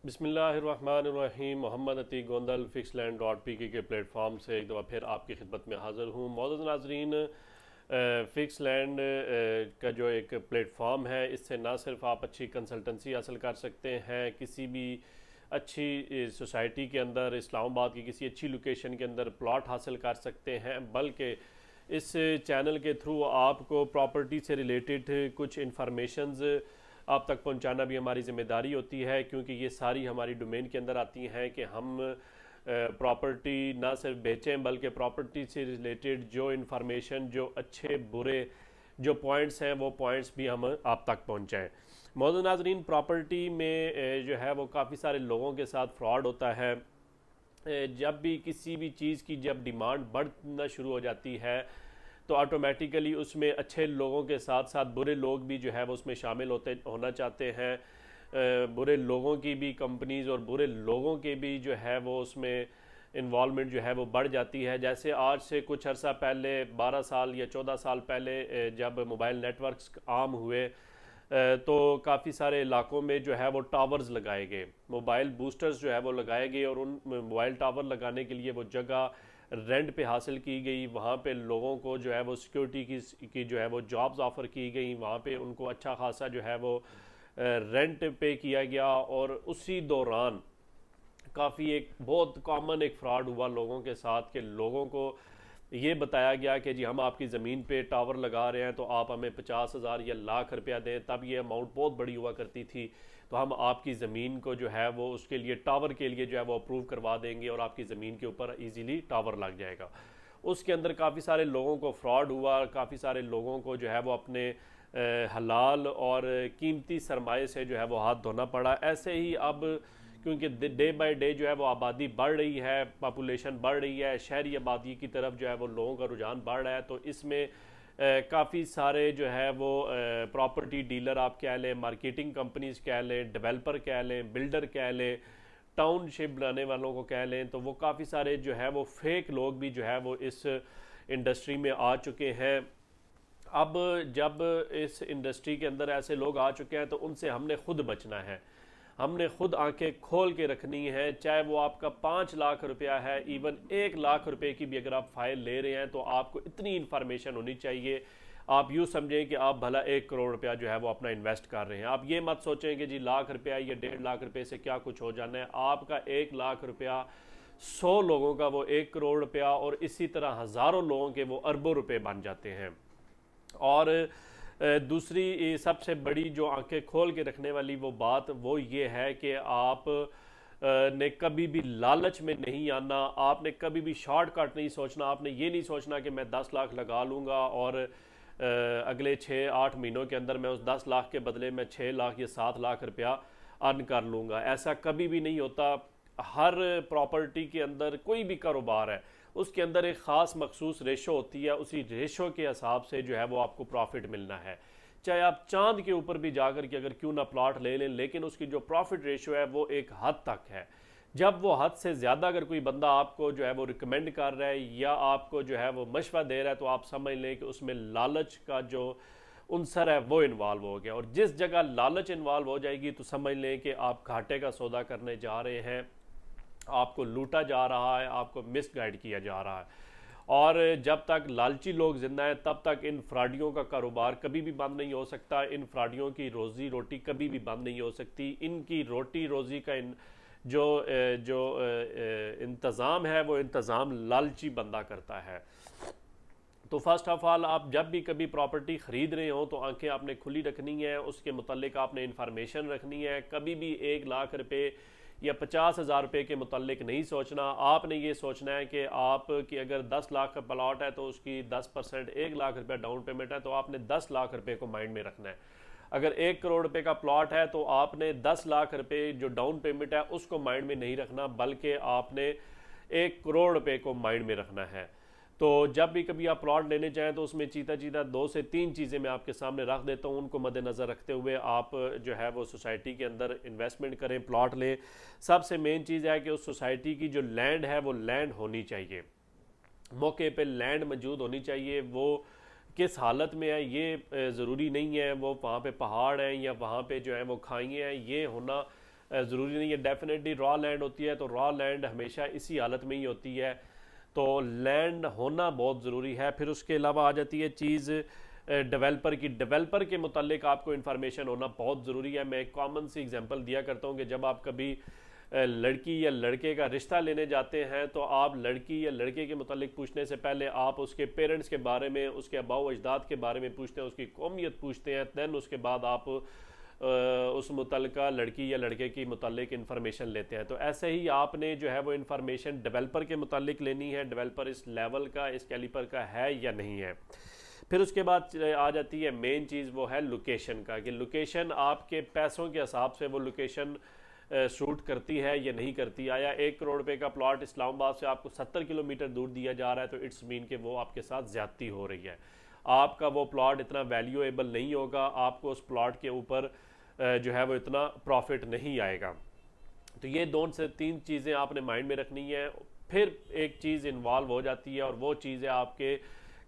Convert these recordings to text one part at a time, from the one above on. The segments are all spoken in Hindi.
बिस्मिल्लाहिर्रहमानिर्रहीम। मोहम्मद अतीक गोंदल फ़िक्सलैंड.pk के प्लेटफॉर्म से एक दफ़ा फिर आपकी खिदमत में हाज़िर हूँ। मौजूद नाज़रीन, फ़िक्सलैंड का जो एक प्लेटफॉर्म है, इससे ना सिर्फ आप अच्छी कंसल्टेंसी हासिल कर सकते हैं किसी भी अच्छी सोसाइटी के अंदर, इस्लामाबाद की किसी अच्छी लोकेशन के अंदर प्लॉट हासिल कर सकते हैं, बल्कि इस चैनल के थ्रू आपको प्रॉपर्टी से रिलेटेड कुछ इंफॉर्मेशंस आप तक पहुंचाना भी हमारी ज़िम्मेदारी होती है, क्योंकि ये सारी हमारी डोमेन के अंदर आती हैं कि हम प्रॉपर्टी ना सिर्फ बेचें बल्कि प्रॉपर्टी से रिलेटेड जो इन्फॉर्मेशन, जो अच्छे बुरे जो पॉइंट्स हैं, वो पॉइंट्स भी हम आप तक पहुंचाएं। मौजूद नाज़रीन, प्रॉपर्टी में जो है वो काफ़ी सारे लोगों के साथ फ्रॉड होता है। जब भी किसी भी चीज़ की जब डिमांड बढ़ना शुरू हो जाती है तो ऑटोमेटिकली उसमें अच्छे लोगों के साथ साथ बुरे लोग भी जो है वो उसमें शामिल होना चाहते हैं। बुरे लोगों की भी कंपनीज़ और बुरे लोगों के भी जो है वो उसमें इन्वॉल्वमेंट जो है वो बढ़ जाती है। जैसे आज से कुछ अर्सा पहले, 12 साल या 14 साल पहले, जब मोबाइल नेटवर्क्स आम हुए तो काफ़ी सारे इलाकों में जो है वो टावर्स लगाए गए, मोबाइल बूस्टर्स जो है वो लगाए गए, और उन मोबाइल टावर लगाने के लिए वो जगह रेंट पे हासिल की गई। वहाँ पे लोगों को जो है वो सिक्योरिटी की जो है वो जॉब्स ऑफ़र की गई। वहाँ पे उनको अच्छा खासा जो है वो रेंट पे किया गया, और उसी दौरान काफ़ी एक बहुत कॉमन एक फ्रॉड हुआ लोगों के साथ कि लोगों को ये बताया गया कि जी हम आपकी ज़मीन पे टावर लगा रहे हैं तो आप हमें 50,000 या लाख रुपया दें। तब ये अमाउंट बहुत बड़ी हुआ करती थी, तो हम आपकी ज़मीन को जो है वो उसके लिए टावर के लिए जो है वो अप्रूव करवा देंगे और आपकी ज़मीन के ऊपर इजीली टावर लग जाएगा। उसके अंदर काफ़ी सारे लोगों को फ्रॉड हुआ, काफ़ी सारे लोगों को जो है वो अपने हलाल और कीमती सरमाए से जो है वो हाथ धोना पड़ा। ऐसे ही अब क्योंकि डे बाय डे जो है वो आबादी बढ़ रही है, पॉपुलेशन बढ़ रही है, शहरी आबादी की तरफ जो है वो लोगों का रुझान बढ़ रहा है, तो इसमें काफ़ी सारे जो है वो प्रॉपर्टी डीलर आप कह लें, मार्केटिंग कंपनीज कह लें, डेवलपर कह लें, बिल्डर कह लें, टाउनशिप बनाने वालों को कह लें, तो वो काफ़ी सारे जो है वो फेक लोग भी जो है वो इस इंडस्ट्री में आ चुके हैं। अब जब इस इंडस्ट्री के अंदर ऐसे लोग आ चुके हैं तो उनसे हमने खुद बचना है, हमने खुद आंखें खोल के रखनी है। चाहे वो आपका 5 लाख रुपया है, इवन 1 लाख रुपए की भी अगर आप फाइल ले रहे हैं तो आपको इतनी इन्फॉर्मेशन होनी चाहिए। आप यूँ समझें कि आप भला 1 करोड़ रुपया जो है वो अपना इन्वेस्ट कर रहे हैं। आप ये मत सोचें कि जी लाख रुपया या 1.5 लाख रुपये से क्या कुछ हो जाना है। आपका 1 लाख रुपया 100 लोगों का वो 1 करोड़ रुपया, और इसी तरह हज़ारों लोगों के वो अरबों रुपए बन जाते हैं। और दूसरी सबसे बड़ी जो आंखें खोल के रखने वाली वो बात वो ये है कि आप ने कभी भी लालच में नहीं आना। आपने कभी भी शॉर्टकट नहीं सोचना। आपने ये नहीं सोचना कि मैं 10 लाख लगा लूँगा और अगले 6-8 महीनों के अंदर मैं उस 10 लाख के बदले में 6 लाख या 7 लाख रुपया अर्न कर लूँगा। ऐसा कभी भी नहीं होता। हर प्रॉपर्टी के अंदर कोई भी कारोबार है, उसके अंदर एक ख़ास मखसूस रेशो होती है, उसी रेशो के हिसाब से जो है वो आपको प्रॉफिट मिलना है। चाहे आप चांद के ऊपर भी जाकर के अगर क्यों ना प्लॉट ले लें, लेकिन उसकी जो प्रॉफिट रेशो है वो एक हद तक है। जब वो हद से ज़्यादा अगर कोई बंदा आपको जो है वो रिकमेंड कर रहा है या आपको जो है वो मशवरा दे रहा है, तो आप समझ लें कि उसमें लालच का जो उनसर है वो इन्वॉल्व हो गया। और जिस जगह लालच इन्वॉल्व हो जाएगी तो समझ लें कि आप घाटे का सौदा करने जा रहे हैं, आपको लूटा जा रहा है, आपको मिसगाइड किया जा रहा है। और जब तक लालची लोग जिंदा हैं तब तक इन फ्राडियों का कारोबार कभी भी बंद नहीं हो सकता। इन फ्राडियों की रोज़ी रोटी कभी भी बंद नहीं हो सकती। इनकी रोटी रोज़ी का जो इंतज़ाम है वो इंतज़ाम लालची बंदा करता है। तो फर्स्ट ऑफ ऑल, आप जब भी कभी प्रॉपर्टी ख़रीद रहे हो तो आंखें आपने खुली रखनी है, उसके मुतल्लिक आपने इन्फॉर्मेशन रखनी है। कभी भी 1 लाख रुपये या 50,000 रुपये के मुतल्लिक नहीं सोचना। आपने ये सोचना है कि आपकी अगर 10 लाख का प्लॉट है तो उसकी 10% 1 लाख रुपया डाउन पेमेंट है, तो आपने 10 लाख रुपये को माइंड में रखना है। अगर 1 करोड़ रुपये का प्लॉट है तो आपने 10 लाख रुपये जो डाउन पेमेंट है उसको माइंड में नहीं रखना, बल्कि आपने 1 करोड़ रुपये को माइंड में रखना है। तो जब भी कभी आप प्लॉट लेने चाहें तो उसमें चीता 2 से 3 चीज़ें मैं आपके सामने रख देता हूँ। उनको मद्देनज़र रखते हुए आप जो है वो सोसाइटी के अंदर इन्वेस्टमेंट करें, प्लॉट लें। सबसे मेन चीज़ है कि उस सोसाइटी की जो लैंड है वो लैंड होनी चाहिए, मौके पे लैंड मौजूद होनी चाहिए। वो किस हालत में है ये ज़रूरी नहीं है, वो वहाँ पे पहाड़ हैं या वहाँ पे जो है वो खाइयाँ हैं, ये होना ज़रूरी नहीं है डेफिनेटली रॉ लैंड होती है, तो रॉ लैंड हमेशा इसी हालत में ही होती है, तो लैंड होना बहुत ज़रूरी है। फिर उसके अलावा आ जाती है चीज़ डेवलपर की। डेवलपर के मुतालिक आपको इन्फॉर्मेशन होना बहुत ज़रूरी है। मैं एक कॉमन सी एग्जांपल दिया करता हूँ कि जब आप कभी लड़की या लड़के का रिश्ता लेने जाते हैं तो आप लड़की या लड़के के मुतालिक पूछने से पहले आप उसके पेरेंट्स के बारे में, उसके आबाओ अजदाद के बारे में पूछते हैं, उसकी कौमियत पूछते हैं, दैन उसके बाद आप उस मुतल्लिका लड़की या लड़के की मुतालिक इन्फॉर्मेशन लेते हैं। तो ऐसे ही आपने जो है वो इन्फॉर्मेशन डेवलपर के मुतालिक लेनी है, डेवलपर इस लेवल का, इस कैलिपर का है या नहीं है। फिर उसके बाद आ जाती है मेन चीज़, वो है लोकेशन का, कि लोकेशन आपके पैसों के हिसाब से वो लोकेशन शूट करती है या नहीं करती। आया 1 करोड़ रुपए का प्लॉट इस्लामाबाद से आपको 70 किलोमीटर दूर दिया जा रहा है, तो इट्स मीन कि वो आपके साथ ज़्यादती हो रही है, आपका वो प्लॉट इतना वैल्यूएबल नहीं होगा, आपको उस प्लॉट के ऊपर जो है वो इतना प्रॉफिट नहीं आएगा। तो ये 2 से 3 चीज़ें आपने माइंड में रखनी है। फिर एक चीज़ इन्वॉल्व हो जाती है और वो चीज़ है आपके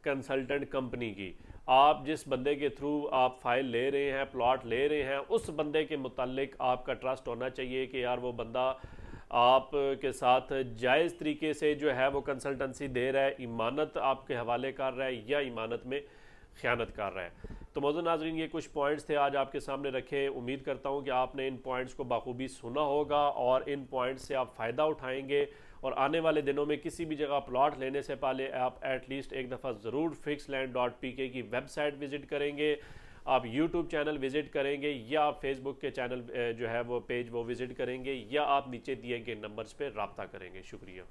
कंसल्टेंट कंपनी की। आप जिस बंदे के थ्रू आप फाइल ले रहे हैं, प्लॉट ले रहे हैं, उस बंदे के मुतालिक आपका ट्रस्ट होना चाहिए कि यार वो बंदा आपके साथ जायज़ तरीके से जो है वो कंसल्टेंसी दे रहा है, ईमानत आपके हवाले कर रहा है या ईमानत में ख़यानत कर रहा है। तो मौजूद नाज़रीन, ये कुछ पॉइंट्स थे आज आपके सामने रखे। उम्मीद करता हूँ कि आपने इन पॉइंट्स को बाखूबी सुना होगा और इन पॉइंट्स से आप फ़ायदा उठाएंगे, और आने वाले दिनों में किसी भी जगह प्लॉट लेने से पहले आप एटलीस्ट एक दफ़ा ज़रूर fixedland.pk की वेबसाइट विज़िट करेंगे, आप यूट्यूब चैनल विज़िट करेंगे, या आप फेसबुक के चैनल जो है वो पेज वो विज़िट करेंगे, या आप नीचे दिए गए नंबर्स पर रब्ता करेंगे। शुक्रिया।